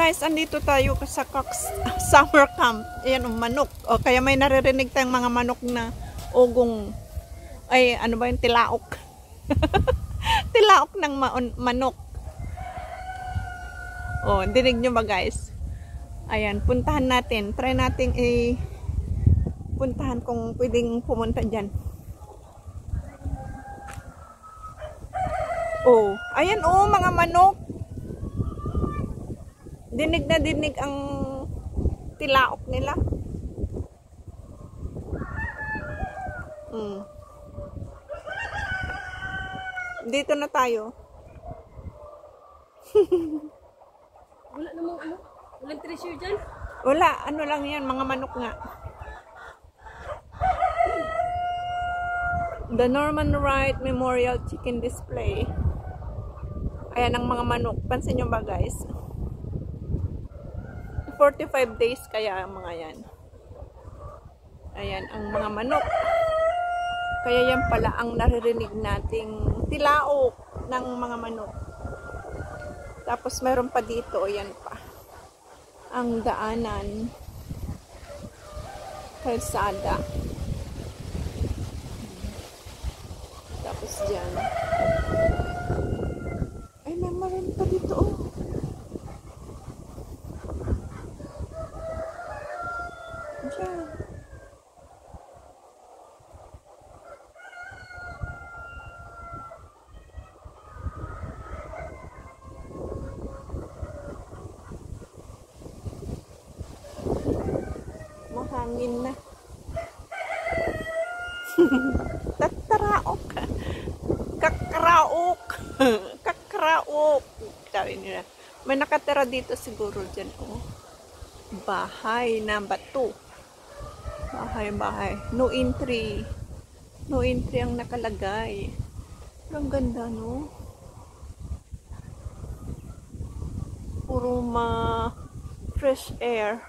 Guys, andito tayo sa summer camp. Ayan, manok. O, kaya may naririnig tayong mga manok na ugong. Ay, ano ba yung tilaok? Tilaok ng manok. O, dinig nyo ba guys? Ayan, puntahan natin. Try natin puntahan kung pwedeng pumunta dyan. Oh, ayan oh, mga manok. Dinig na dinig ang tilaok nila. Dito na tayo. Wala namang ano? Walang treasure dyan? Wala, ano lang yan, mga manok nga. The Norman Wright Memorial Chicken Display. Ayan ang mga manok. Pansin nyo ba guys? 45 days kaya ang mga yan. Ayan ang mga manok. Kaya yan pala ang naririnig nating tilaok ng mga manok. Tapos meron pa dito, ayan pa. Ang daanan. Kalsada. Tapos dyan. Ay, may marin pa dito, oh. Dyan. Mahangin na. Tataraok. Kakraok. Kakraok. Sabi nila. May nakatira dito siguro dyan, oh. Bahay na bato. Bahay. No entry. No entry ang nakalagay. Ang ganda, no? Puro fresh air.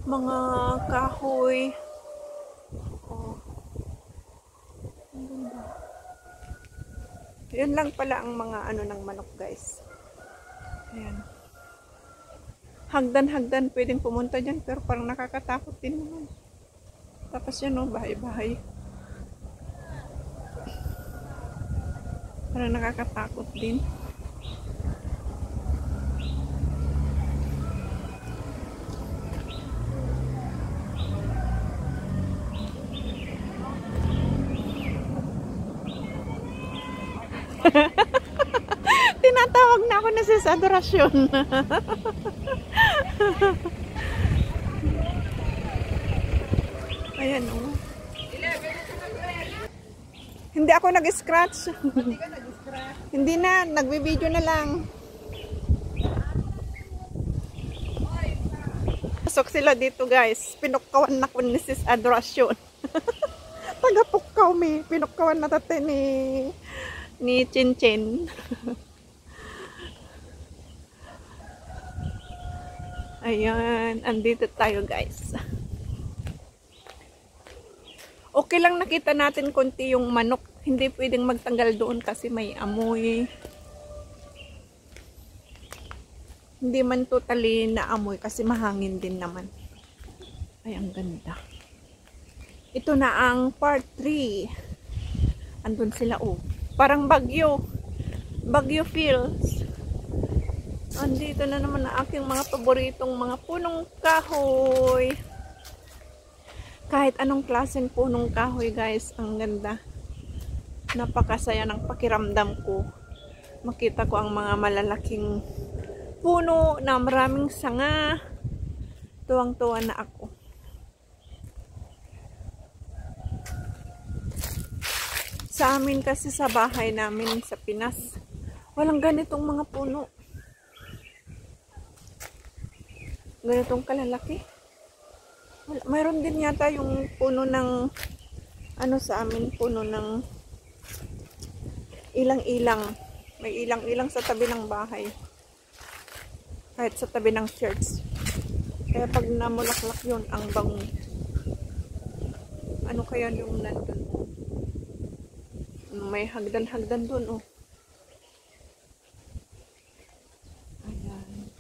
Mga kahoy. Oh. Ang ganda. Yun lang pala ang mga ano ng manok, guys. Ayan. Hagdan-hagdan pwedeng pumunta dyan, pero parang nakakatakot din naman. Tapos yan, oh, bahay-bahay. Parang nakakatakot din. Tinatawag na ako na sa adorasyon. Ayan, oh. Hindi ako nag-scratch. Hindi na, nagbi-video na lang. Pasok sila dito, guys. Pinukkawan na ko ni sis adorasyon. Taga-pukkaw mi. Pinukkawan na tate ni Chinchin. Ayan, andito tayo guys. Okay lang nakita natin konti yung manok. Hindi pwedeng magtanggal doon kasi may amoy. Hindi man totally na amoy kasi mahangin din naman. Ay, ang ganda. Ito na ang part 3. Andun sila, oh. Parang Bagyo. Bagyo feels. Andito na naman ang aking mga paboritong mga punong kahoy. Kahit anong klaseng punong kahoy, guys. Ang ganda. Napakasaya ng pakiramdam ko. Makita ko ang mga malalaking puno na maraming sanga. Tuwang-tuwa na ako. Sa amin kasi sa bahay namin sa Pinas, walang ganitong mga puno. Ganitong kalalaki. Mayroon din yata yung puno ng ano sa amin, puno ng ilang-ilang. May ilang-ilang sa tabi ng bahay. Kahit sa tabi ng church. Kaya pag namulaklak yun, ang bango. Ano kaya yung nandun? May hagdan-hagdan dun, oh. Ayan.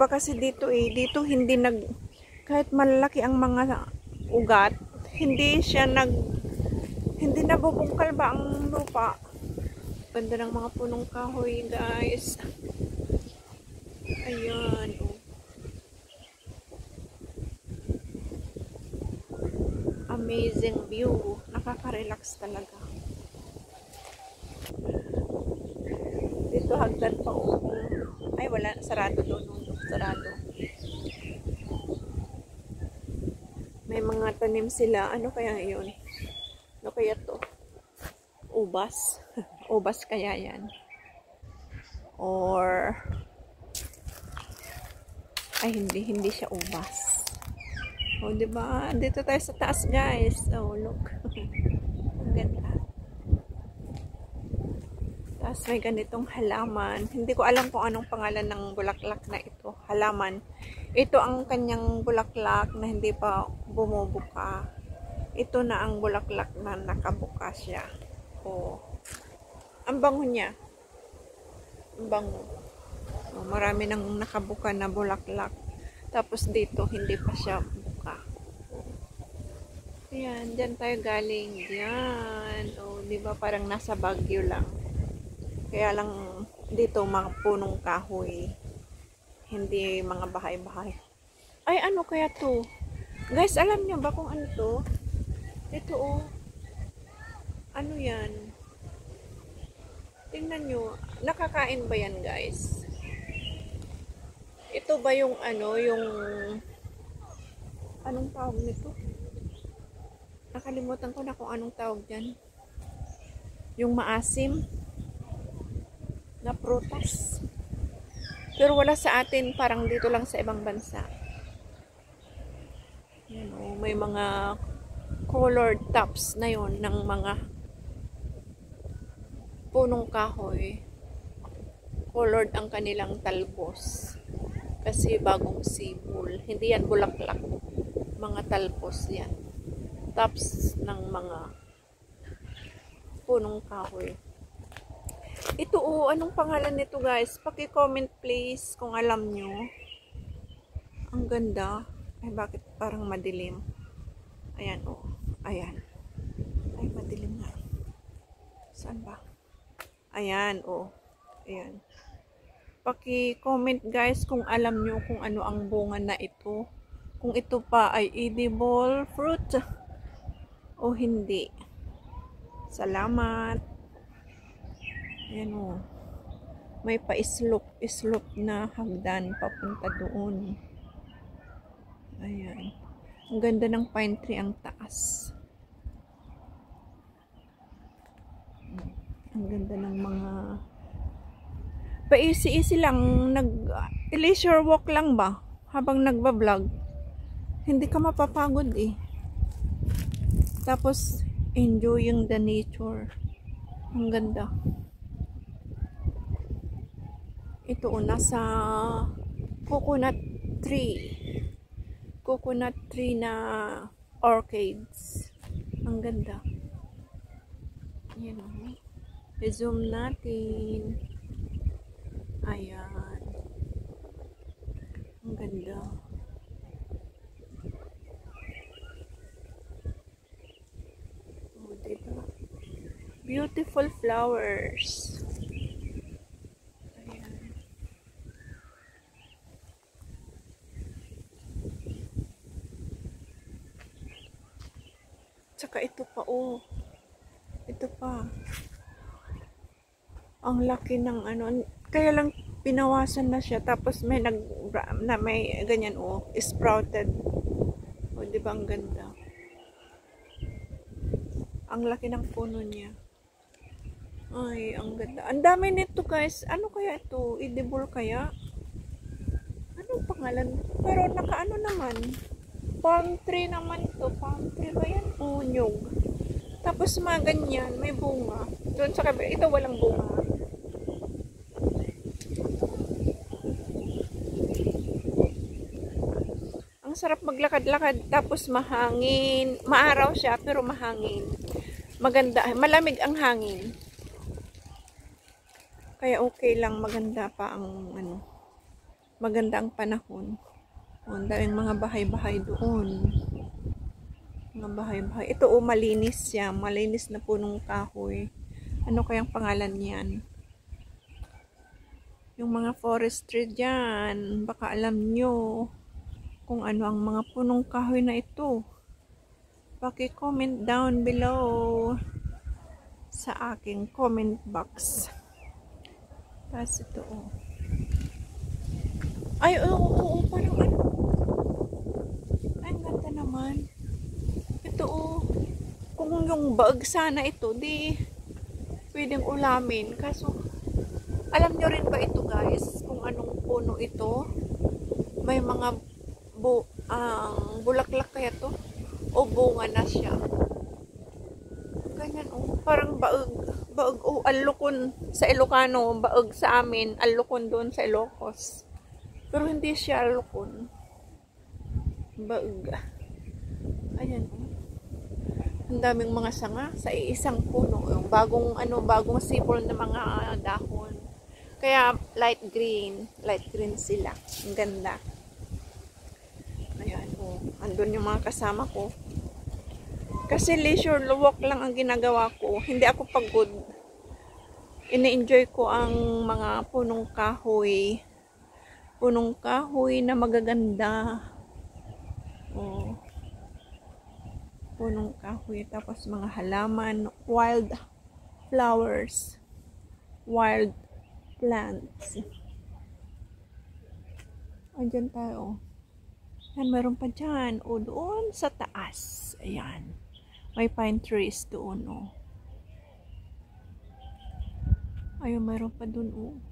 Iba kasi dito eh. Dito hindi kahit malaki ang mga ugat, hindi nabubungkal ba ang lupa. Ganda ng mga punong kahoy, guys. Ayan, oh. Amazing view. Nakaka-relax talaga. Dito hagdan pa, oh. Ay, wala. Sarado doon. Sarado. May mga tanim sila. Ano kaya yun? Ano kaya to? Ubas. Ubas kaya yan. Or ay, hindi siya ubas. O, diba? Dito tayo sa taas, guys. Oh, look. Ang ganda. Tapos may ganitong halaman. Hindi ko alam kung anong pangalan ng bulaklak na ito. Halaman. Ito ang kanyang bulaklak na hindi pa bumubuka. Ito na ang bulaklak na nakabuka siya. Oh. Ang bango niya. Ang bango. Oh, marami nang nakabuka na bulaklak. Tapos dito, hindi pa siya buka. Ayan, dyan tayo galing. Yan. O, diba parang nasa Baguio lang. Kaya lang dito mga punong kahoy. Hindi mga bahay-bahay. Ay, ano kaya to? Guys, alam niyo ba kung ano to? Ito oh. Ano yan? Tingnan nyo. Nakakain ba yan, guys? Ito ba yung ano, yung anong tawag nito? Nakalimutan ko na kung anong tawag dyan. Yung maasim na prutas. Pero wala sa atin, parang dito lang sa ibang bansa. Yan o, may mga colored tops na yon ng mga punong kahoy. Colored ang kanilang talbos. Kasi bagong sibol. Hindi yan bulaklak. Mga talbos yan. Tops ng mga punong kahoy. Ito oh, anong pangalan nito, guys? Paki-comment please kung alam nyo. Ang ganda. Ay, bakit parang madilim? Ayan oh. Ayan. Ay, madilim nga. Saan ba? Ayan oh. Ayan. Paki-comment guys kung alam nyo kung ano ang bunga na ito. Kung ito pa ay edible fruit o hindi. Salamat. Ayan o. May pa-slope na hagdan papunta doon. Ayan. Ang ganda ng pine tree ang taas. Ang ganda ng mga pa-easy lang, leisure walk lang ba? Habang nagba-vlog. Hindi ka mapapagod eh. Tapos, enjoying the nature. Ang ganda. Ito nasa coconut tree. Coconut tree na orchids. Ang ganda. Yan o. I-zoom natin. Ayan. Ang ganda. Oh, diba? Beautiful flowers. Ayan. Tsaka ito pa, oh. Ito pa. Ang laki ng ano, kaya lang pinawasan na siya, tapos may may ganyan oh, sprouted. O, di ba ang ganda? Ang laki ng puno niya. Ay, ang ganda. Ang dami nito, guys. Ano kaya ito? Edible kaya? Anong pangalan? Pero nakaano naman? Palm tree naman to. Palm tree ba yan? O, nyug. Tapos mga ganyan, may bunga. Doon sa kabila, ito walang bunga. Ang sarap maglakad-lakad, tapos mahangin. Maaraw siya, pero mahangin. Maganda, malamig ang hangin. Kaya okay lang, maganda pa ang ano. maganda ang panahon. Ang daming mga bahay-bahay doon. Mga bahay-bahay. Ito malinis siya. Malinis na punong kahoy. Ano kayang pangalan niyan? Yung mga forestry dyan. Baka alam nyo kung ano ang mga punong kahoy na ito. Paki-comment down below sa aking comment box. Tapos ito Ay, oo, parang ano. Ay, ang ganda naman. Ito kung yung baag sana ito, di pwedeng ulamin. Kaso, alam nyo rin ba ito guys, kung anong puno ito? May mga bulaklak kaya to? O bunga na siya. Ganyan parang baag alukon sa Ilocano, baag sa amin, alukon doon sa Ilocos. Pero hindi siya alukon. Baag. Ayan Ang daming mga sanga sa iisang puno. Yung bagong sipol na mga dahon. Kaya light green sila. Ang ganda. Ayan andun yung mga kasama ko. Kasi leisure walk lang ang ginagawa ko. Hindi ako pagod. Ini-enjoy ko ang mga punong kahoy. Punong kahoy na magaganda. Punong kahoy. Tapos mga halaman. Wild flowers. Wild plants. Andyan tayo. Yan, meron pa dyan. Doon sa taas. Ayan. May pine trees doon. Ayun, meron pa doon.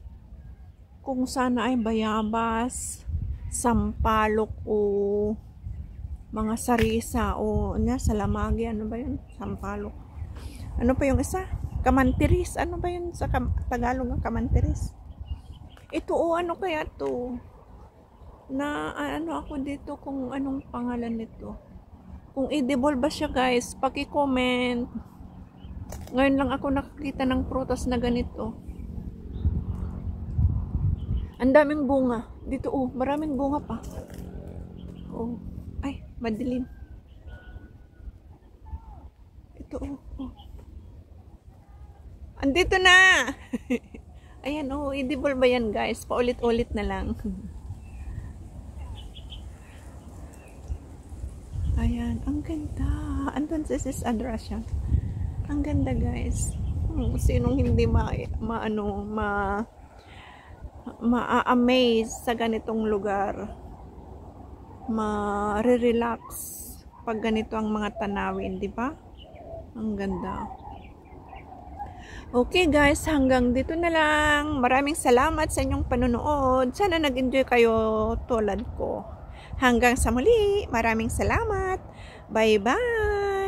Kung sana ay bayabas, sampalok mga sarisa salamagi. Ano ba yun? Sampalok. Ano pa yung isa? Kamantiris. Ano ba yun sa Tagalog ng kamantiris? Ito ano kaya to? Na ano ako dito kung anong pangalan nito. Kung edible ba siya guys, paki-comment. Ngayon lang ako nakakita ng prutas na ganito. Ang daming bunga. Dito maraming bunga pa. Ay, madilim. Ito Andito na! Ayan edible ba yan guys? Paulit-ulit na lang. Ayan, ang ganda. Andun si Sis Adrasya. Ang ganda guys. Sinong hindi ma-amaze sa ganitong lugar. Ma-relax pag ganito ang mga tanawin, di ba? Ang ganda. Okay guys, hanggang dito na lang. Maraming salamat sa inyong panonood. Sana nag-enjoy kayo tulad ko. Hanggang sa muli. Maraming salamat. Bye-bye.